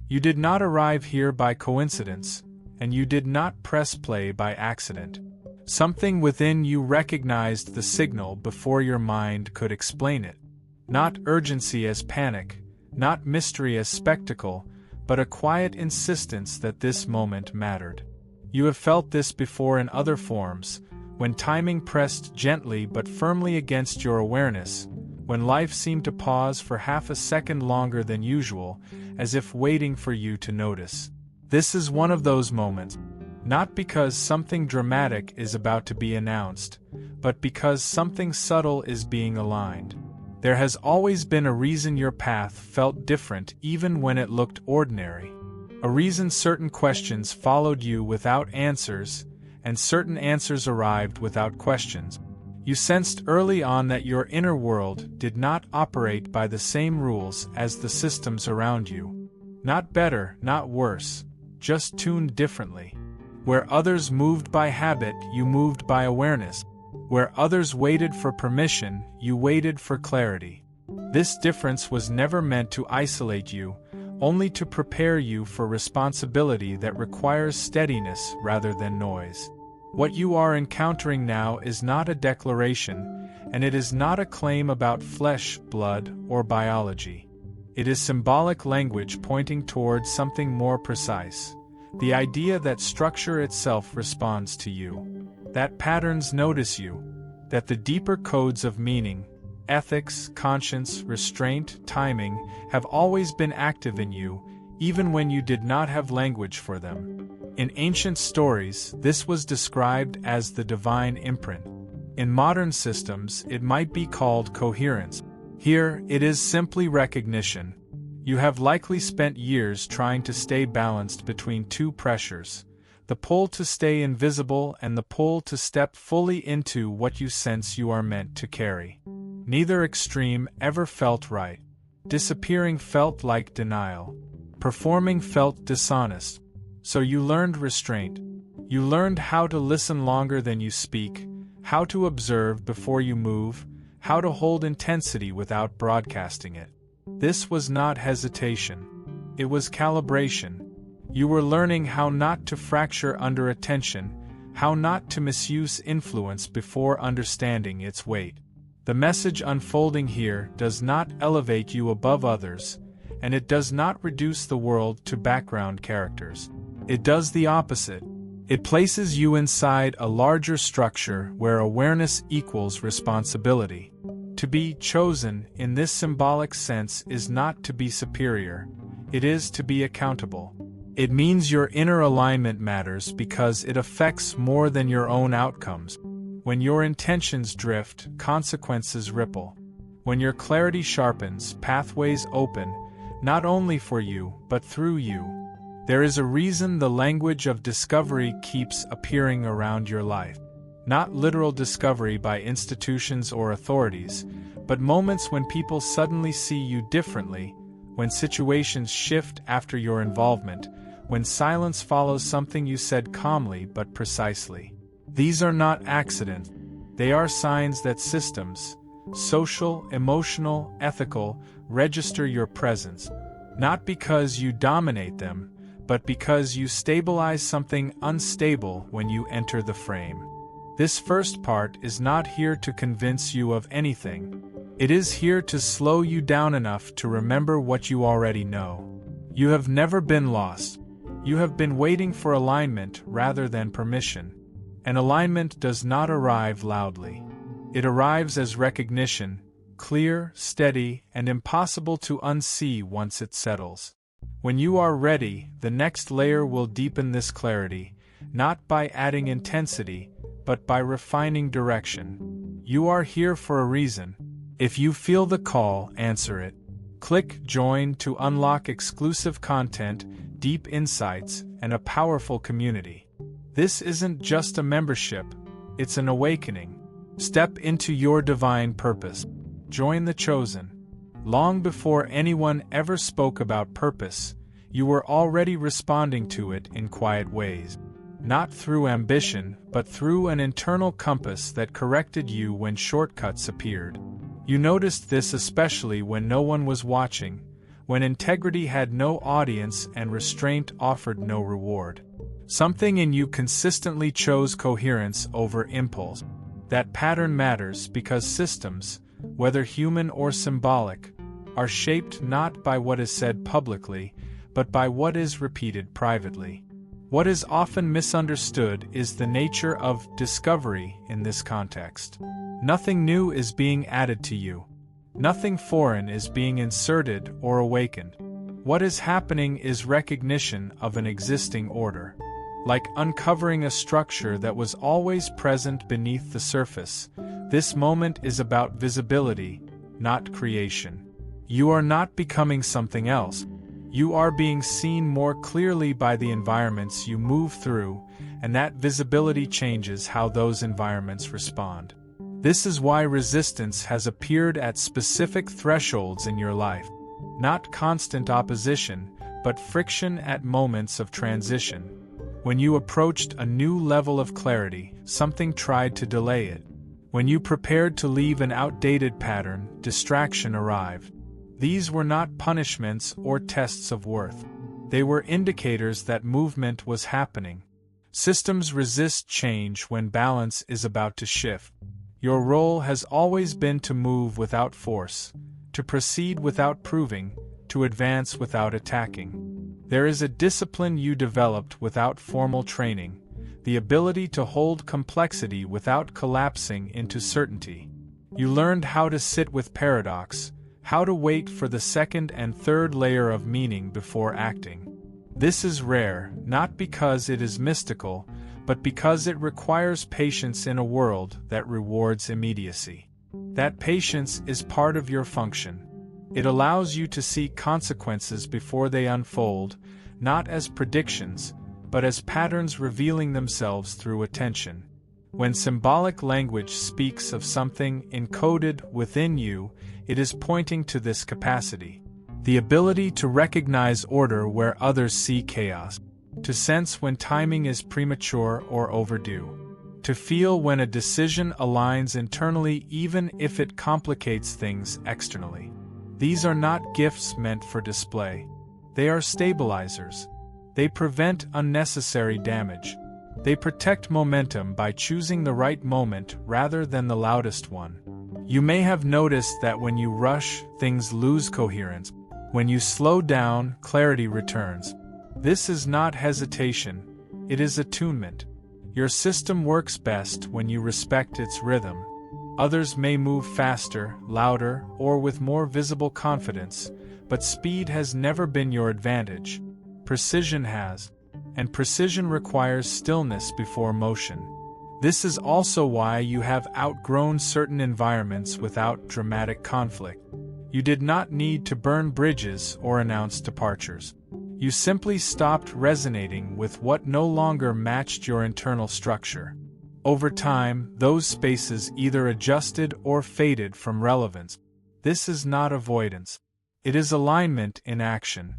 You did not arrive here by coincidence, and you did not press play by accident. Something within you recognized the signal before your mind could explain it. Not urgency as panic, not mystery as spectacle, but a quiet insistence that this moment mattered. You have felt this before in other forms, when timing pressed gently but firmly against your awareness, when life seemed to pause for half a second longer than usual, as if waiting for you to notice. This is one of those moments, not because something dramatic is about to be announced, but because something subtle is being aligned. There has always been a reason your path felt different even when it looked ordinary. A reason certain questions followed you without answers, and certain answers arrived without questions. You sensed early on that your inner world did not operate by the same rules as the systems around you. Not better, not worse, just tuned differently. Where others moved by habit, you moved by awareness. Where others waited for permission, you waited for clarity. This difference was never meant to isolate you, only to prepare you for responsibility that requires steadiness rather than noise. What you are encountering now is not a declaration, and it is not a claim about flesh, blood, or biology. It is symbolic language pointing towards something more precise. The idea that structure itself responds to you. That patterns notice you. That the deeper codes of meaning, ethics, conscience, restraint, timing, have always been active in you, even when you did not have language for them. In ancient stories, this was described as the divine imprint. In modern systems, it might be called coherence. Here, it is simply recognition. You have likely spent years trying to stay balanced between two pressures, the pull to stay invisible and the pull to step fully into what you sense you are meant to carry. Neither extreme ever felt right. Disappearing felt like denial. Performing felt dishonest. So you learned restraint. You learned how to listen longer than you speak, how to observe before you move, how to hold intensity without broadcasting it. This was not hesitation. It was calibration. You were learning how not to fracture under attention, how not to misuse influence before understanding its weight. The message unfolding here does not elevate you above others, and it does not reduce the world to background characters. It does the opposite. It places you inside a larger structure where awareness equals responsibility. To be chosen, in this symbolic sense, is not to be superior. It is to be accountable. It means your inner alignment matters because it affects more than your own outcomes. When your intentions drift, consequences ripple. When your clarity sharpens, pathways open, not only for you, but through you. There is a reason the language of discovery keeps appearing around your life. Not literal discovery by institutions or authorities, but moments when people suddenly see you differently, when situations shift after your involvement, when silence follows something you said calmly but precisely. These are not accidents. They are signs that systems, social, emotional, ethical, register your presence, not because you dominate them, but because you stabilize something unstable when you enter the frame. This first part is not here to convince you of anything. It is here to slow you down enough to remember what you already know. You have never been lost. You have been waiting for alignment rather than permission. And alignment does not arrive loudly. It arrives as recognition, clear, steady, and impossible to unsee once it settles. When you are ready, the next layer will deepen this clarity, not by adding intensity, but by refining direction. You are here for a reason. If you feel the call, answer it. Click Join to unlock exclusive content, deep insights, and a powerful community. This isn't just a membership, it's an awakening. Step into your divine purpose. Join the chosen. Long before anyone ever spoke about purpose, you were already responding to it in quiet ways. Not through ambition, but through an internal compass that corrected you when shortcuts appeared. You noticed this especially when no one was watching, when integrity had no audience and restraint offered no reward. Something in you consistently chose coherence over impulse. That pattern matters because systems, whether human or symbolic, are shaped not by what is said publicly, but by what is repeated privately. What is often misunderstood is the nature of discovery in this context. Nothing new is being added to you. Nothing foreign is being inserted or awakened. What is happening is recognition of an existing order. Like uncovering a structure that was always present beneath the surface, this moment is about visibility, not creation. You are not becoming something else. You are being seen more clearly by the environments you move through, and that visibility changes how those environments respond. This is why resistance has appeared at specific thresholds in your life. Not constant opposition, but friction at moments of transition. When you approached a new level of clarity, something tried to delay it. When you prepared to leave an outdated pattern, distraction arrived. These were not punishments or tests of worth. They were indicators that movement was happening. Systems resist change when balance is about to shift. Your role has always been to move without force, to proceed without proving, to advance without attacking. There is a discipline you developed without formal training, the ability to hold complexity without collapsing into certainty. You learned how to sit with paradox, how to wait for the second and third layer of meaning before acting. This is rare, not because it is mystical, but because it requires patience in a world that rewards immediacy. That patience is part of your function. It allows you to see consequences before they unfold, not as predictions, but as patterns revealing themselves through attention. When symbolic language speaks of something encoded within you, it is pointing to this capacity. The ability to recognize order where others see chaos. To sense when timing is premature or overdue. To feel when a decision aligns internally even if it complicates things externally. These are not gifts meant for display. They are stabilizers. They prevent unnecessary damage. They protect momentum by choosing the right moment rather than the loudest one. You may have noticed that when you rush, things lose coherence. When you slow down, clarity returns. This is not hesitation, it is attunement. Your system works best when you respect its rhythm. Others may move faster, louder, or with more visible confidence, but speed has never been your advantage. Precision has. And precision requires stillness before motion. This is also why you have outgrown certain environments without dramatic conflict. You did not need to burn bridges or announce departures. You simply stopped resonating with what no longer matched your internal structure. Over time, those spaces either adjusted or faded from relevance. This is not avoidance. It is alignment in action.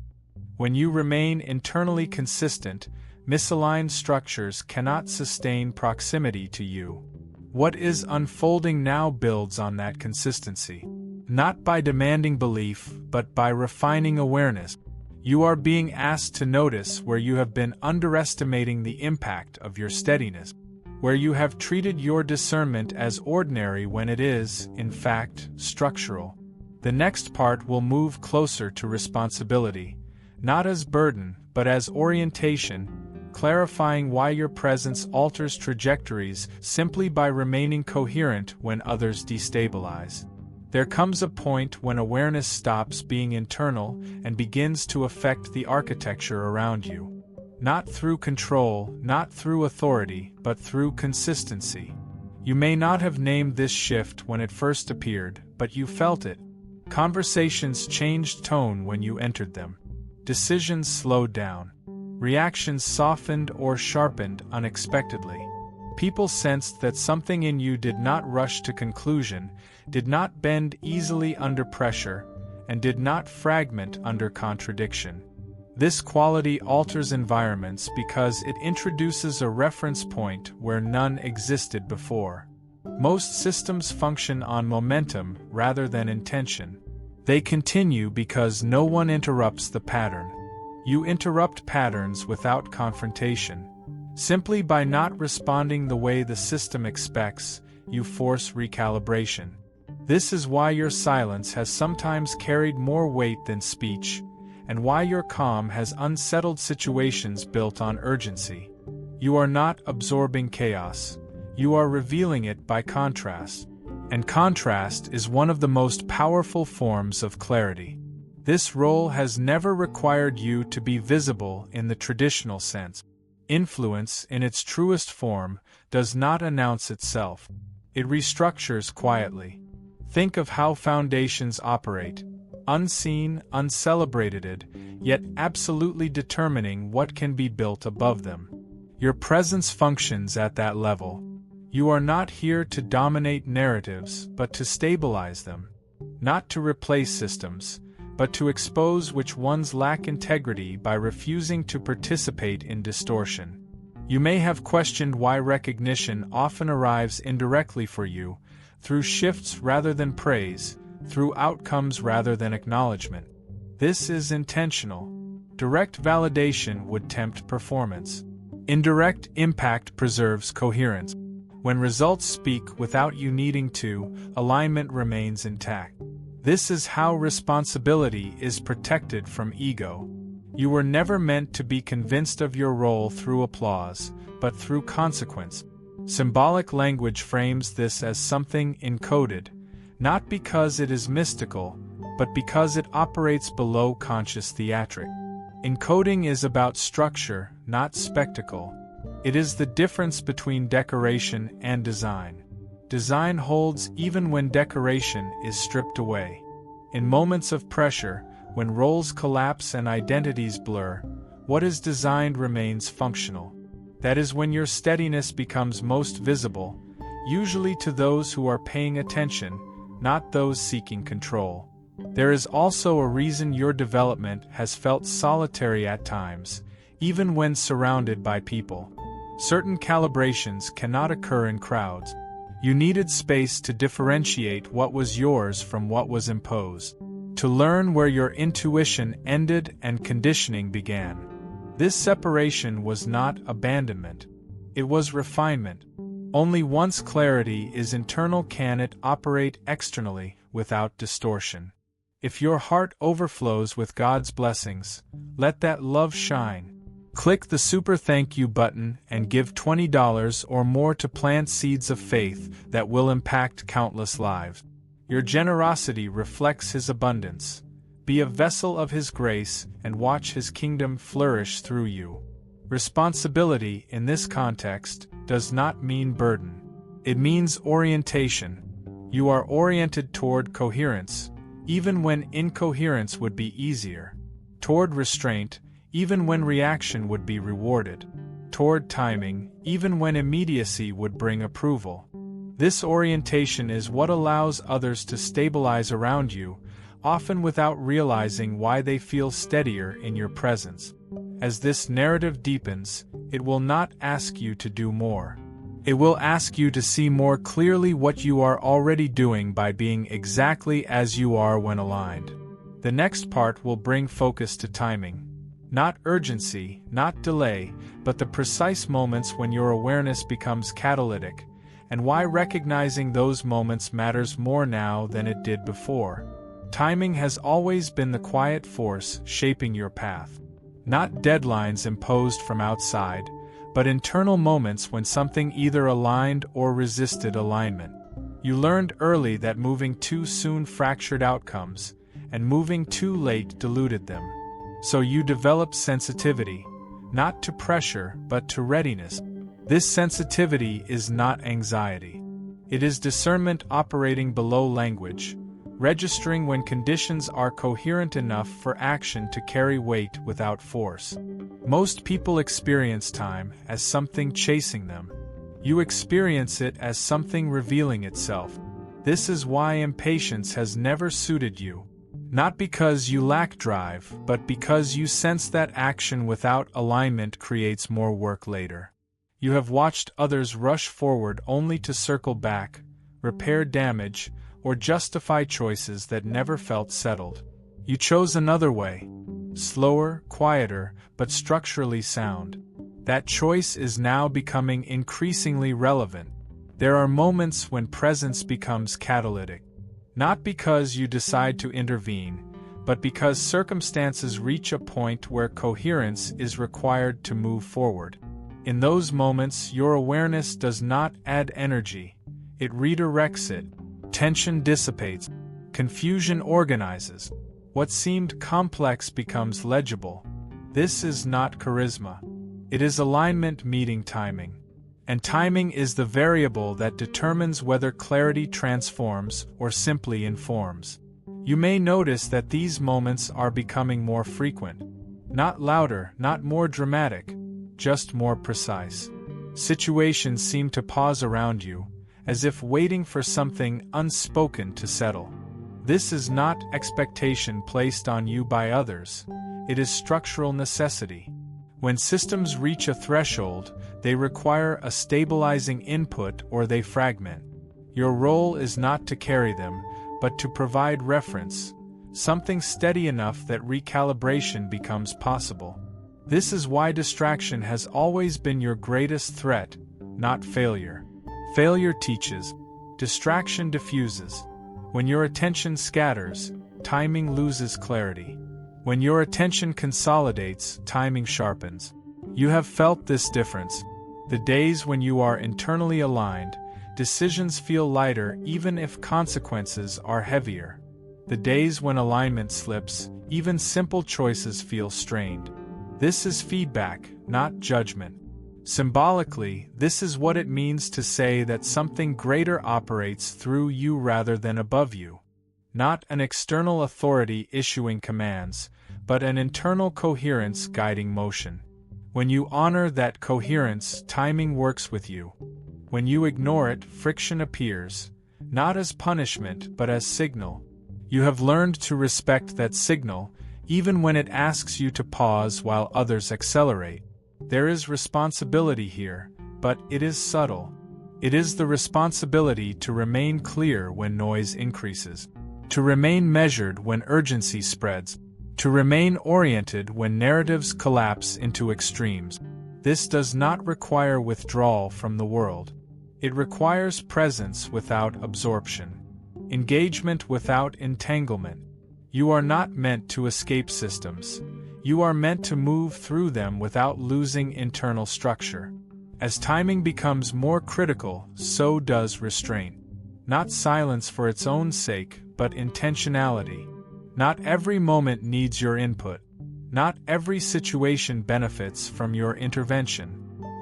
When you remain internally consistent, misaligned structures cannot sustain proximity to you. What is unfolding now builds on that consistency. Not by demanding belief, but by refining awareness. You are being asked to notice where you have been underestimating the impact of your steadiness, where you have treated your discernment as ordinary when it is, in fact, structural. The next part will move closer to responsibility, not as burden, but as orientation, clarifying why your presence alters trajectories simply by remaining coherent when others destabilize. There comes a point when awareness stops being internal and begins to affect the architecture around you. Not through control, not through authority, but through consistency. You may not have named this shift when it first appeared, but you felt it. Conversations changed tone when you entered them. Decisions slowed down. Reactions softened or sharpened unexpectedly. People sensed that something in you did not rush to conclusion, did not bend easily under pressure, and did not fragment under contradiction. This quality alters environments because it introduces a reference point where none existed before. Most systems function on momentum rather than intention. They continue because no one interrupts the pattern. You interrupt patterns without confrontation. Simply by not responding the way the system expects, you force recalibration. This is why your silence has sometimes carried more weight than speech, and why your calm has unsettled situations built on urgency. You are not absorbing chaos. You are revealing it by contrast. And contrast is one of the most powerful forms of clarity. This role has never required you to be visible in the traditional sense. Influence, in its truest form, does not announce itself. It restructures quietly. Think of how foundations operate, unseen, uncelebrated, yet absolutely determining what can be built above them. Your presence functions at that level. You are not here to dominate narratives, but to stabilize them. Not to replace systems, but to expose which ones lack integrity by refusing to participate in distortion. You may have questioned why recognition often arrives indirectly for you, through shifts rather than praise, through outcomes rather than acknowledgement. This is intentional. Direct validation would tempt performance. Indirect impact preserves coherence. When results speak without you needing to, alignment remains intact. This is how responsibility is protected from ego. You were never meant to be convinced of your role through applause, but through consequence. Symbolic language frames this as something encoded, not because it is mystical, but because it operates below conscious theatric. Encoding is about structure, not spectacle. It is the difference between decoration and design. Design holds even when decoration is stripped away. In moments of pressure, when roles collapse and identities blur, what is designed remains functional. That is when your steadiness becomes most visible, usually to those who are paying attention, not those seeking control. There is also a reason your development has felt solitary at times, even when surrounded by people. Certain calibrations cannot occur in crowds. You needed space to differentiate what was yours from what was imposed, to learn where your intuition ended and conditioning began. This separation was not abandonment. It was refinement. Only once clarity is internal can it operate externally without distortion. If your heart overflows with God's blessings, let that love shine. Click the super thank you button and give $20 or more to plant seeds of faith that will impact countless lives. Your generosity reflects His abundance. Be a vessel of His grace and watch His kingdom flourish through you. Responsibility in this context does not mean burden. It means orientation. You are oriented toward coherence, even when incoherence would be easier. Toward restraint, even when reaction would be rewarded. Toward timing, even when immediacy would bring approval. This orientation is what allows others to stabilize around you, often without realizing why they feel steadier in your presence. As this narrative deepens, it will not ask you to do more. It will ask you to see more clearly what you are already doing by being exactly as you are when aligned. The next part will bring focus to timing. Not urgency, not delay, but the precise moments when your awareness becomes catalytic, and why recognizing those moments matters more now than it did before. Timing has always been the quiet force shaping your path. Not deadlines imposed from outside, but internal moments when something either aligned or resisted alignment. You learned early that moving too soon fractured outcomes, and moving too late diluted them. So you developed sensitivity, not to pressure but to readiness. This sensitivity is not anxiety. It is discernment operating below language, registering when conditions are coherent enough for action to carry weight without force. Most people experience time as something chasing them. You experience it as something revealing itself. This is why impatience has never suited you. Not because you lack drive, but because you sense that action without alignment creates more work later. You have watched others rush forward only to circle back, repair damage, or justify choices that never felt settled. You chose another way. Slower, quieter, but structurally sound. That choice is now becoming increasingly relevant. There are moments when presence becomes catalytic. Not because you decide to intervene, but because circumstances reach a point where coherence is required to move forward. In those moments, your awareness does not add energy, it redirects it. Tension dissipates, confusion organizes. What seemed complex becomes legible. This is not charisma. It is alignment meeting timing. And timing is the variable that determines whether clarity transforms or simply informs. You may notice that these moments are becoming more frequent. Not louder, not more dramatic, just more precise. Situations seem to pause around you, as if waiting for something unspoken to settle. This is not expectation placed on you by others. It is structural necessity. When systems reach a threshold, they require a stabilizing input or they fragment. Your role is not to carry them, but to provide reference, something steady enough that recalibration becomes possible. This is why distraction has always been your greatest threat, not failure. Failure teaches. Distraction diffuses. When your attention scatters, timing loses clarity. When your attention consolidates, timing sharpens. You have felt this difference. The days when you are internally aligned, decisions feel lighter even if consequences are heavier. The days when alignment slips, even simple choices feel strained. This is feedback, not judgment. Symbolically, this is what it means to say that something greater operates through you rather than above you. Not an external authority issuing commands, but an internal coherence guiding motion. When you honor that coherence, timing works with you. When you ignore it, friction appears, not as punishment but as signal. You have learned to respect that signal, even when it asks you to pause while others accelerate. There is responsibility here, but it is subtle. It is the responsibility to remain clear when noise increases, to remain measured when urgency spreads, to remain oriented when narratives collapse into extremes. This does not require withdrawal from the world. It requires presence without absorption, engagement without entanglement. You are not meant to escape systems. You are meant to move through them without losing internal structure. As timing becomes more critical, so does restraint. Not silence for its own sake, but intentionality. Not every moment needs your input. Not every situation benefits from your intervention.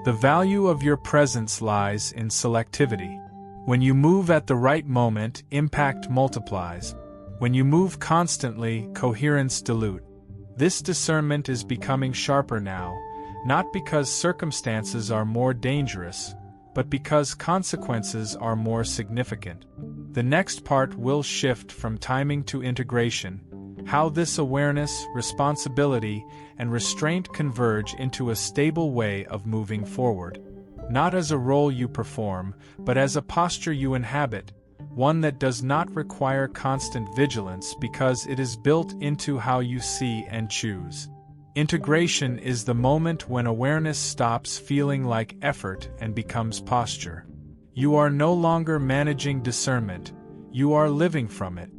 The value of your presence lies in selectivity. When you move at the right moment, impact multiplies. When you move constantly, coherence dilutes. This discernment is becoming sharper now, not because circumstances are more dangerous, but because consequences are more significant. The next part will shift from timing to integration, how this awareness, responsibility, and restraint converge into a stable way of moving forward. Not as a role you perform, but as a posture you inhabit, one that does not require constant vigilance because it is built into how you see and choose. Integration is the moment when awareness stops feeling like effort and becomes posture. You are no longer managing discernment, you are living from it.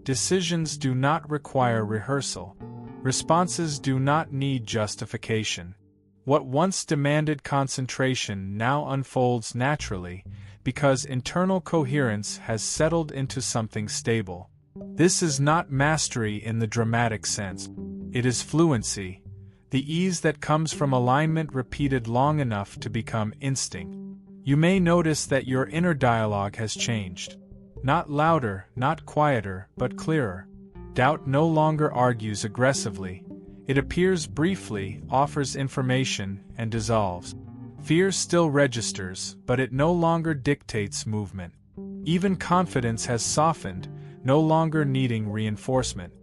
Decisions do not require rehearsal. Responses do not need justification. What once demanded concentration now unfolds naturally, because internal coherence has settled into something stable. This is not mastery in the dramatic sense. It is fluency, the ease that comes from alignment repeated long enough to become instinct. You may notice that your inner dialogue has changed. Not louder, not quieter, but clearer. Doubt no longer argues aggressively. It appears briefly, offers information, and dissolves. Fear still registers, but it no longer dictates movement. Even confidence has softened, no longer needing reinforcement.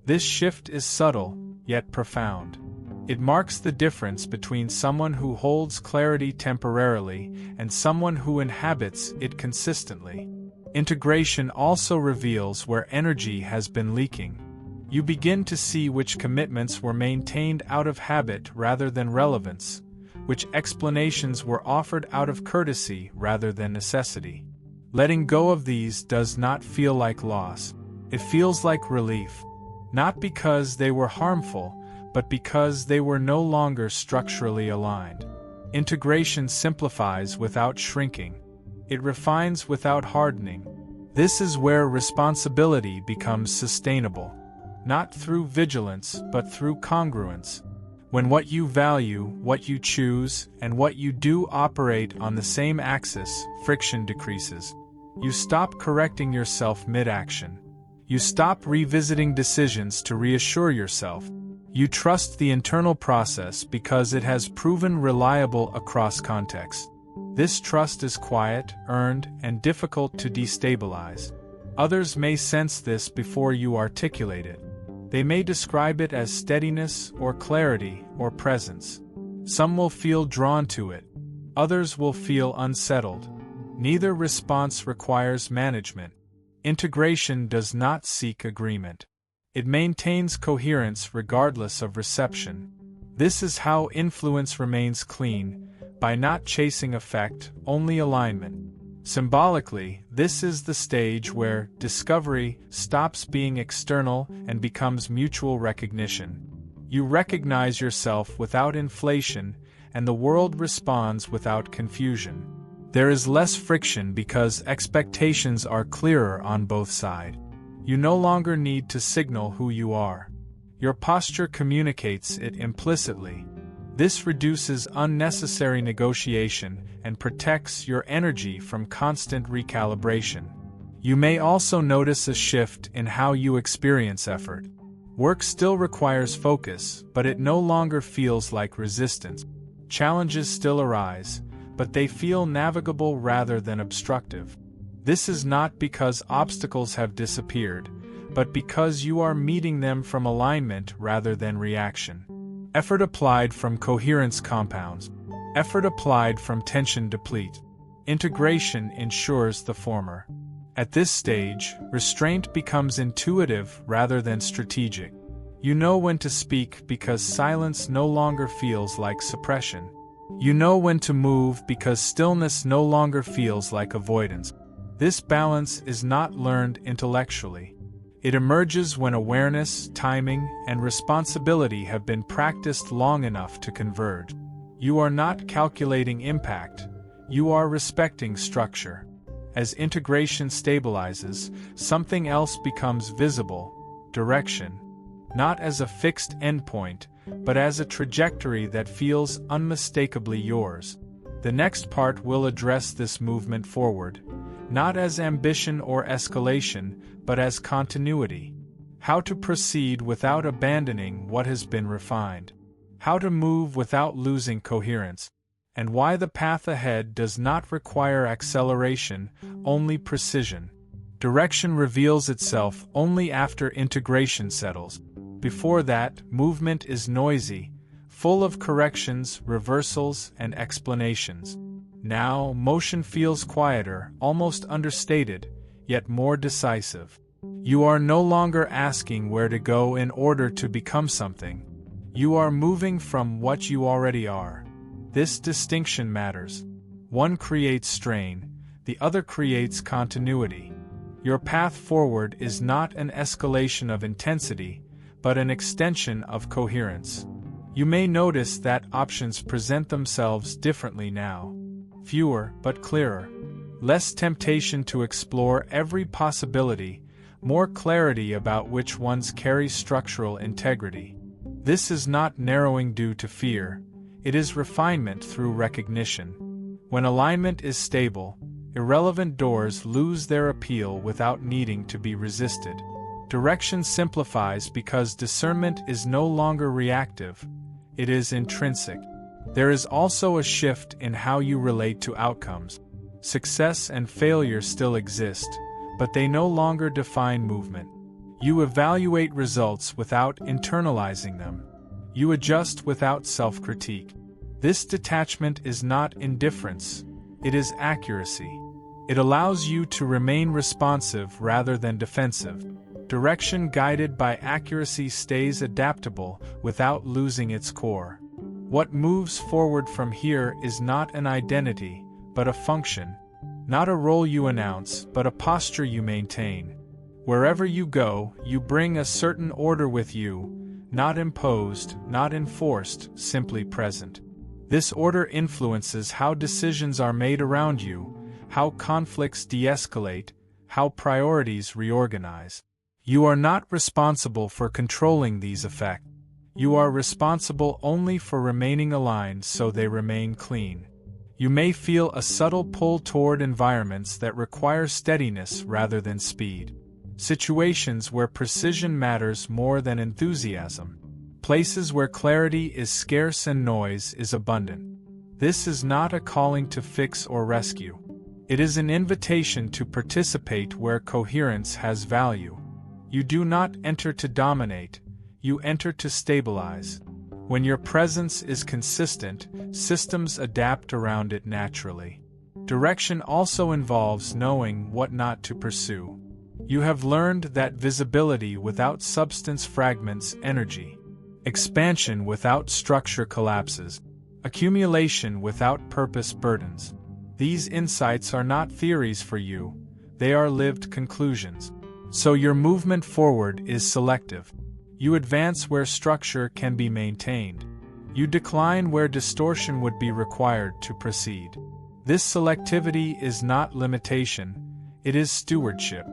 This shift is subtle, yet profound. It marks the difference between someone who holds clarity temporarily and someone who inhabits it consistently. Integration also reveals where energy has been leaking. You begin to see which commitments were maintained out of habit rather than relevance, which explanations were offered out of courtesy rather than necessity. Letting go of these does not feel like loss. It feels like relief. Not because they were harmful, but because they were no longer structurally aligned. Integration simplifies without shrinking. It refines without hardening. This is where responsibility becomes sustainable. Not through vigilance, but through congruence. When what you value, what you choose, and what you do operate on the same axis, friction decreases. You stop correcting yourself mid-action. You stop revisiting decisions to reassure yourself. You trust the internal process because it has proven reliable across contexts. This trust is quiet, earned, and difficult to destabilize. Others may sense this before you articulate it. They may describe it as steadiness or clarity or presence. Some will feel drawn to it. Others will feel unsettled. Neither response requires management. Integration does not seek agreement. It maintains coherence regardless of reception. This is how influence remains clean, by not chasing effect, only alignment. Symbolically, this is the stage where discovery stops being external and becomes mutual recognition. You recognize yourself without inflation, and the world responds without confusion. There is less friction because expectations are clearer on both sides. You no longer need to signal who you are. Your posture communicates it implicitly. This reduces unnecessary negotiation and protects your energy from constant recalibration. You may also notice a shift in how you experience effort. Work still requires focus, but it no longer feels like resistance. Challenges still arise, but they feel navigable rather than obstructive. This is not because obstacles have disappeared, but because you are meeting them from alignment rather than reaction. Effort applied from coherence compounds. Effort applied from tension deplete. Integration ensures the former. At this stage, restraint becomes intuitive rather than strategic. You know when to speak because silence no longer feels like suppression. You know when to move because stillness no longer feels like avoidance. This balance is not learned intellectually. It emerges when awareness, timing, and responsibility have been practiced long enough to converge. You are not calculating impact, you are respecting structure. As integration stabilizes, something else becomes visible: direction. Not as a fixed endpoint, but as a trajectory that feels unmistakably yours. The next part will address this movement forward, not as ambition or escalation, but as continuity. How to proceed without abandoning what has been refined. How to move without losing coherence. And why the path ahead does not require acceleration, only precision. Direction reveals itself only after integration settles. Before that, movement is noisy, full of corrections, reversals, and explanations. Now, motion feels quieter, almost understated, yet more decisive. You are no longer asking where to go in order to become something. You are moving from what you already are. This distinction matters. One creates strain, the other creates continuity. Your path forward is not an escalation of intensity, but an extension of coherence. You may notice that options present themselves differently now. Fewer, but clearer. Less temptation to explore every possibility, more clarity about which ones carry structural integrity. This is not narrowing due to fear, it is refinement through recognition. When alignment is stable, irrelevant doors lose their appeal without needing to be resisted. Direction simplifies because discernment is no longer reactive, it is intrinsic. There is also a shift in how you relate to outcomes. Success and failure still exist, but they no longer define movement. You evaluate results without internalizing them. You adjust without self-critique. This detachment is not indifference, it is accuracy. It allows you to remain responsive rather than defensive. Direction guided by accuracy stays adaptable without losing its core. What moves forward from here is not an identity, but a function. Not a role you announce, but a posture you maintain. Wherever you go, you bring a certain order with you, not imposed, not enforced, simply present. This order influences how decisions are made around you, how conflicts de-escalate, how priorities reorganize. You are not responsible for controlling these effects. You are responsible only for remaining aligned so they remain clean. You may feel a subtle pull toward environments that require steadiness rather than speed. Situations where precision matters more than enthusiasm. Places where clarity is scarce and noise is abundant. This is not a calling to fix or rescue. It is an invitation to participate where coherence has value. You do not enter to dominate, you enter to stabilize. When your presence is consistent, systems adapt around it naturally. Direction also involves knowing what not to pursue. You have learned that visibility without substance fragments energy. Expansion without structure collapses. Accumulation without purpose burdens. These insights are not theories for you, they are lived conclusions. So your movement forward is selective. You advance where structure can be maintained. You decline where distortion would be required to proceed. This selectivity is not limitation, it is stewardship.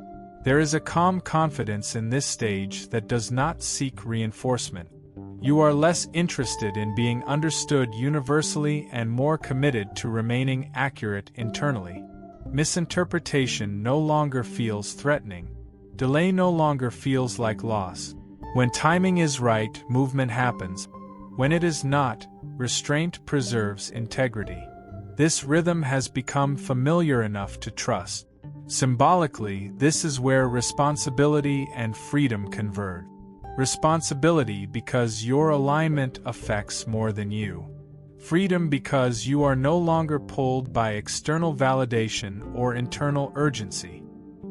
There is a calm confidence in this stage that does not seek reinforcement. You are less interested in being understood universally and more committed to remaining accurate internally. Misinterpretation no longer feels threatening. Delay no longer feels like loss. When timing is right, movement happens. When it is not, restraint preserves integrity. This rhythm has become familiar enough to trust. Symbolically, this is where responsibility and freedom converge. Responsibility because your alignment affects more than you. Freedom because you are no longer pulled by external validation or internal urgency.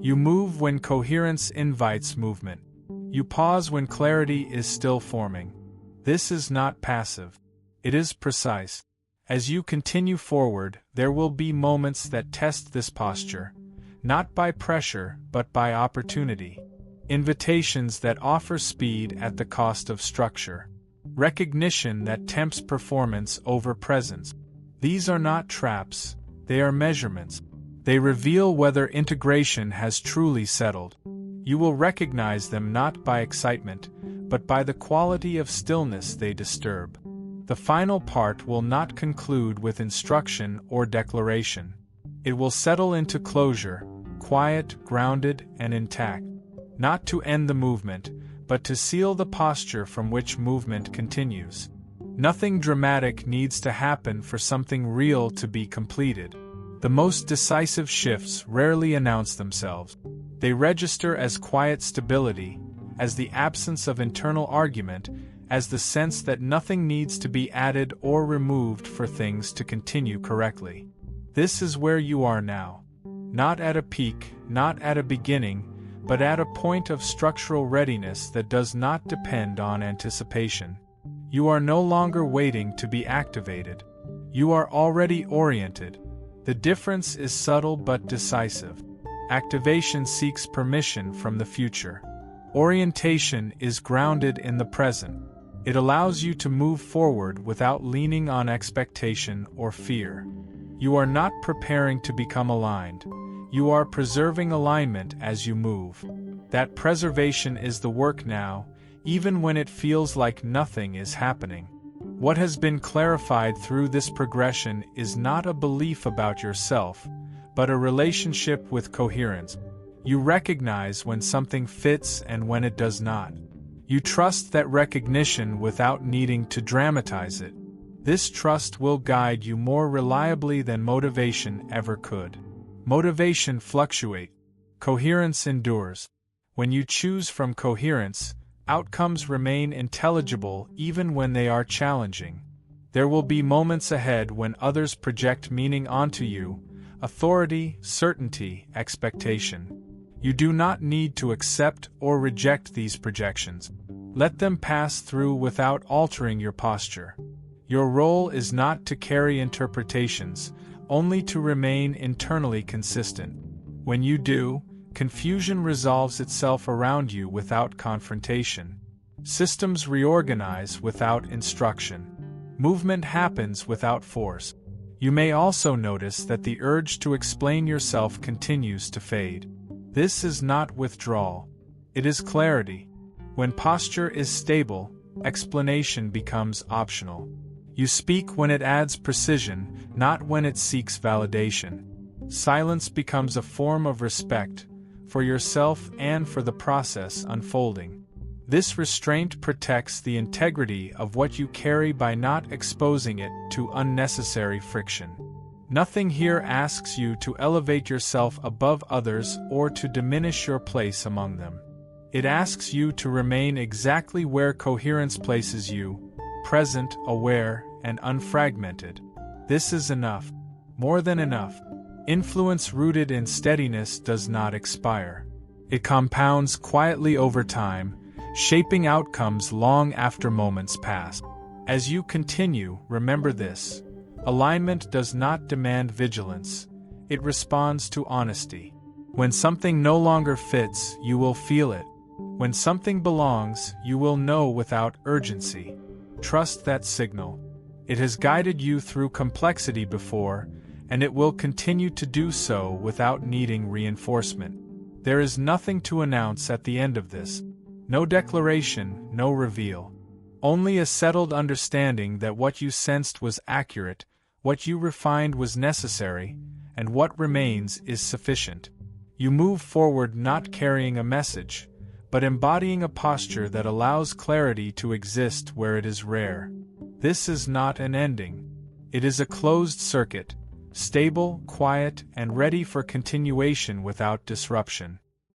You move when coherence invites movement. You pause when clarity is still forming. This is not passive. It is precise. As you continue forward, there will be moments that test this posture, not by pressure, but by opportunity. Invitations that offer speed at the cost of structure. Recognition that tempts performance over presence. These are not traps, they are measurements. They reveal whether integration has truly settled. You will recognize them not by excitement, but by the quality of stillness they disturb. The final part will not conclude with instruction or declaration. It will settle into closure, quiet, grounded, and intact. Not to end the movement, but to seal the posture from which movement continues. Nothing dramatic needs to happen for something real to be completed. The most decisive shifts rarely announce themselves. They register as quiet stability, as the absence of internal argument, as the sense that nothing needs to be added or removed for things to continue correctly. This is where you are now. Not at a peak, not at a beginning, but at a point of structural readiness that does not depend on anticipation. You are no longer waiting to be activated. You are already oriented. The difference is subtle but decisive. Activation seeks permission from the future. Orientation is grounded in the present. It allows you to move forward without leaning on expectation or fear. You are not preparing to become aligned. You are preserving alignment as you move. That preservation is the work now, even when it feels like nothing is happening. What has been clarified through this progression is not a belief about yourself, but a relationship with coherence. You recognize when something fits and when it does not. You trust that recognition without needing to dramatize it. This trust will guide you more reliably than motivation ever could. Motivation fluctuates. Coherence endures. When you choose from coherence, outcomes remain intelligible even when they are challenging. There will be moments ahead when others project meaning onto you, authority, certainty, expectation. You do not need to accept or reject these projections. Let them pass through without altering your posture. Your role is not to carry interpretations, only to remain internally consistent. When you do, confusion resolves itself around you without confrontation. Systems reorganize without instruction. Movement happens without force. You may also notice that the urge to explain yourself continues to fade. This is not withdrawal. It is clarity. When posture is stable, explanation becomes optional. You speak when it adds precision, not when it seeks validation. Silence becomes a form of respect, for yourself and for the process unfolding. This restraint protects the integrity of what you carry by not exposing it to unnecessary friction. Nothing here asks you to elevate yourself above others or to diminish your place among them. It asks you to remain exactly where coherence places you, present, aware, and unfragmented. This is enough. More than enough. Influence rooted in steadiness does not expire. It compounds quietly over time, shaping outcomes long after moments pass. As you continue, remember this. Alignment does not demand vigilance. It responds to honesty. When something no longer fits, you will feel it. When something belongs, you will know without urgency. Trust that signal. It has guided you through complexity before, and it will continue to do so without needing reinforcement. There is nothing to announce at the end of this. No declaration, no reveal. Only a settled understanding that what you sensed was accurate, what you refined was necessary, and what remains is sufficient. You move forward not carrying a message, but embodying a posture that allows clarity to exist where it is rare. This is not an ending. It is a closed circuit, stable, quiet, and ready for continuation without disruption.